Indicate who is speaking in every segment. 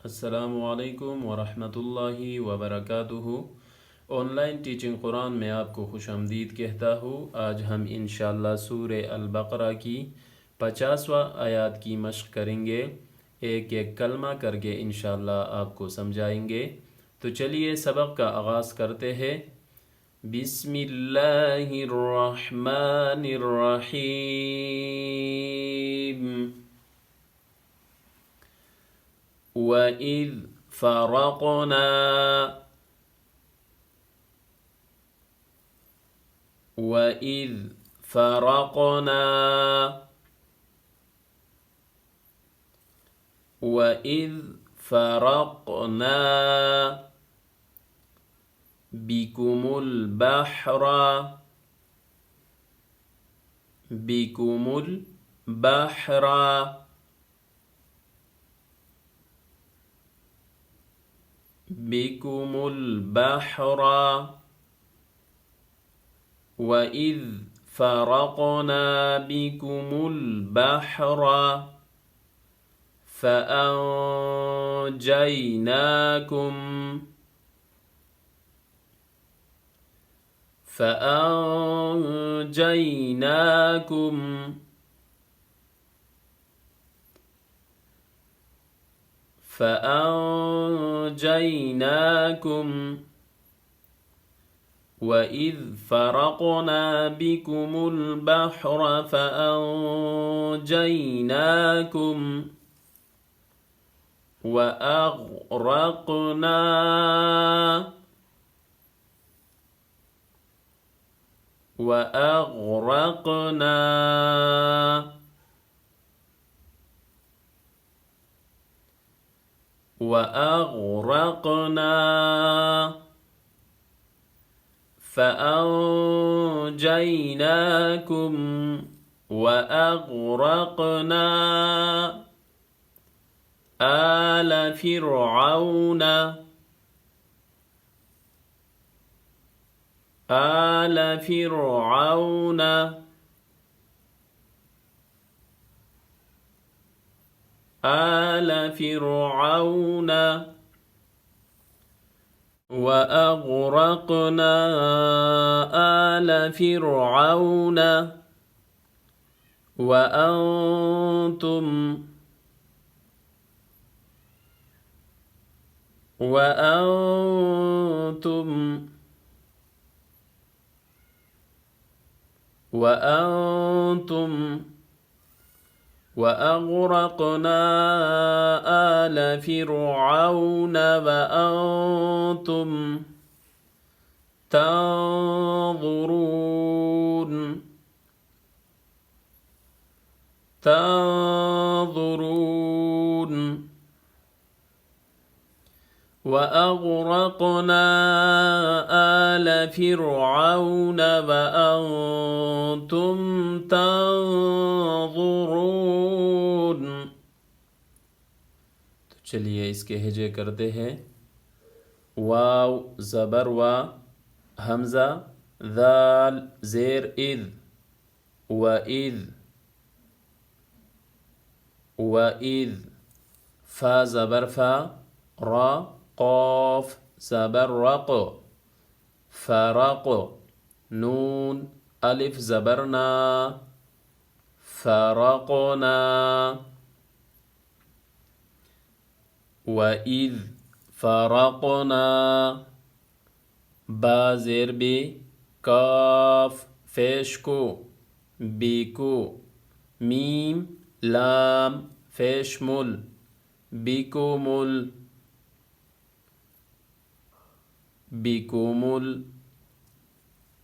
Speaker 1: अस्सलामुअलैकुम वरहमतुल्लाहि वबरकातुहु। Online teaching Quran में आपको खुशामदीद कहता हूँ। आज हम इंशाअल्लाह सूरे अल-बक़रा की 50वां आयत की मश्क करेंगे। एक एक कलमा करके इंशाअल्लाह आपको समझाएंगे। तो चलिए सबक का आगाज़ करते हैं। बिस्मिल्लाहिर्रहमानिर्रहीम। वइज़ फ़रक़ना वइज़ फ़रक़ना वइज़ फ़रक़ना बिकुमुल बहरा बिकुमुल बहरा बिकुमुल बहरा वइज़ फ़रक़ना बिकुमुल बहरा फ़अंजयनाकुम फ़अंजयनाकुम फ़अंजयनाकुम वइज़ फ़रक़ना बिकुमुल बहरा फ़अंजयनाकुम वअग़रक़ना वअग़रक़ना वअग़रक़ना फ़अंजयनाकुम वअग़रक़ना आल फ़िरऔन आल फ़िरऔन आल फ़िरऔन वअग़रक़ना आल फ़िरऔन वअंतुम वअंतुम वअंतुम वअग़रक़ना आल फ़िरऔन वअंतुम तंज़ुरून तंज़ुरून वअग़रक़ना आल फ़िरऔन वअंतुम तंज़ुरून। तो चलिए इसके हिजे करते हैं। वाव ज़बर वा, हमज़ा दाल ज़ेर इज़ वइज़ वइज़ फ़ा ज़बर फ़ा रा क़ाफ़ ज़बर रक़ फ़रक़ नून अलिफ ज़बर ना फ़रक़ना वइज़ फ़रक़ना बा ज़ेर बे काफ फेश को बिको मीम लाम फेश मुल बिकुमुल बिकुमुल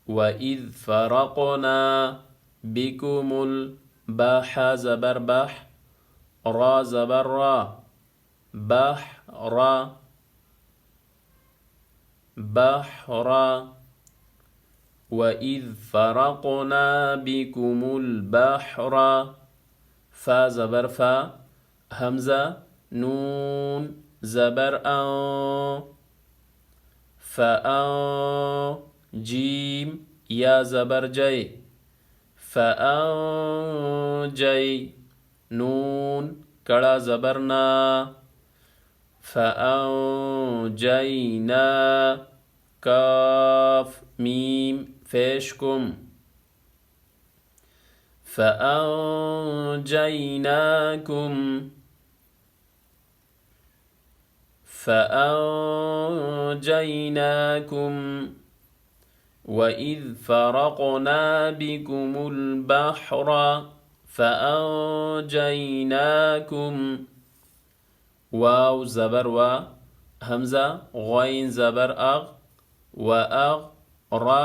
Speaker 1: वइज़ फ़रक़ना बिकुमुल बह ज़बर बह रा ज़बर रा बहरा बहरा वइज़ फ़रक़ना बिकुमुल बहरा फ़ा ज़बर फ़ा हमज़ा नून ज़बर फ़अं जीम या ज़बर जय फ़अंजय नून कड़ा ज़बर ना फ़अंजयना काफ मीम फेशकुम फ़अंजयनाकुम फ़अंजयनाकुम वइज़ फ़रक़ना बिकुमुल बहर फ़अंजयनाकुम वाव ज़बर व हमज़ा गैन ज़बर अग व अग रा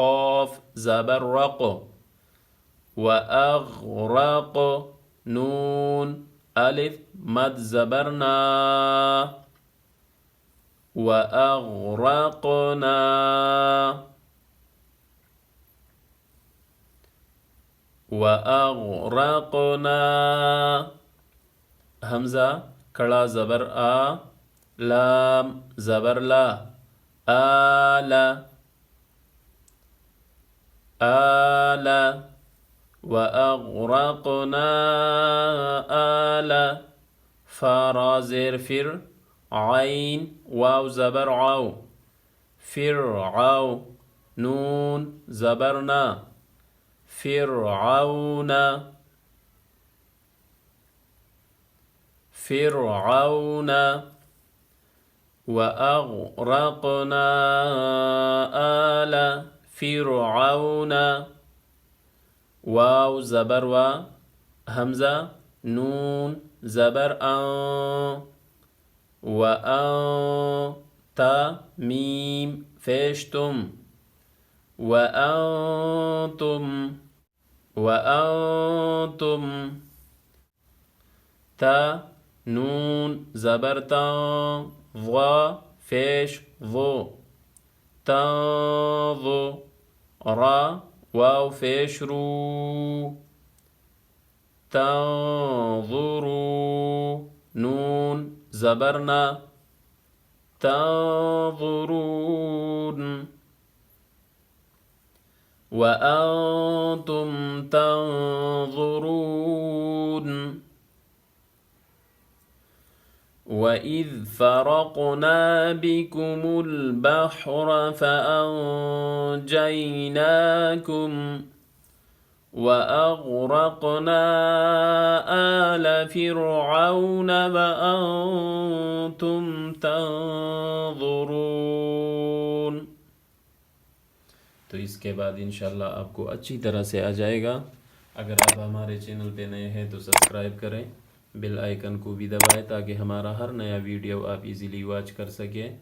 Speaker 1: क़ाफ ज़बर रक़ व अग़रक़ नून अलिफ मद ज़बर ना व अग़रक़ना व अग़रक़ना हमज़ा कड़ा ज़बर आ लाम ज़बर ला आला आला व अग़रक़ना आला फ़ा ज़ेर फिर आइन वाव ज़बर आव फिर आव नून ज़बर ना फ़िरऔना फ़िरऔना व अग़रक़ना आला फ़िरऔना वाव ज़बर व हमज़ा नून ज़बर व ता मीम फेशतुम व अंतुम ता नून ज़बर ता व फेश वो तंज़ु रा वाव फेश रू तंज़ुरू नून ज़बर ना तंज़ुरून व अंतुम तंज़ुरून वइज़ फ़रक़ना बिकुमुल बहर फ़अंजयनाकुम व अग़रक़ना आल फ़िरऔन व अंतुम तंज़ुरून। तो इसके बाद इंशाल्लाह आपको अच्छी तरह से आ जाएगा। अगर आप हमारे चैनल पे नए हैं तो सब्सक्राइब करें, बेल आइकन को भी दबाएं ताकि हमारा हर नया वीडियो आप इजीली वॉच कर सकें।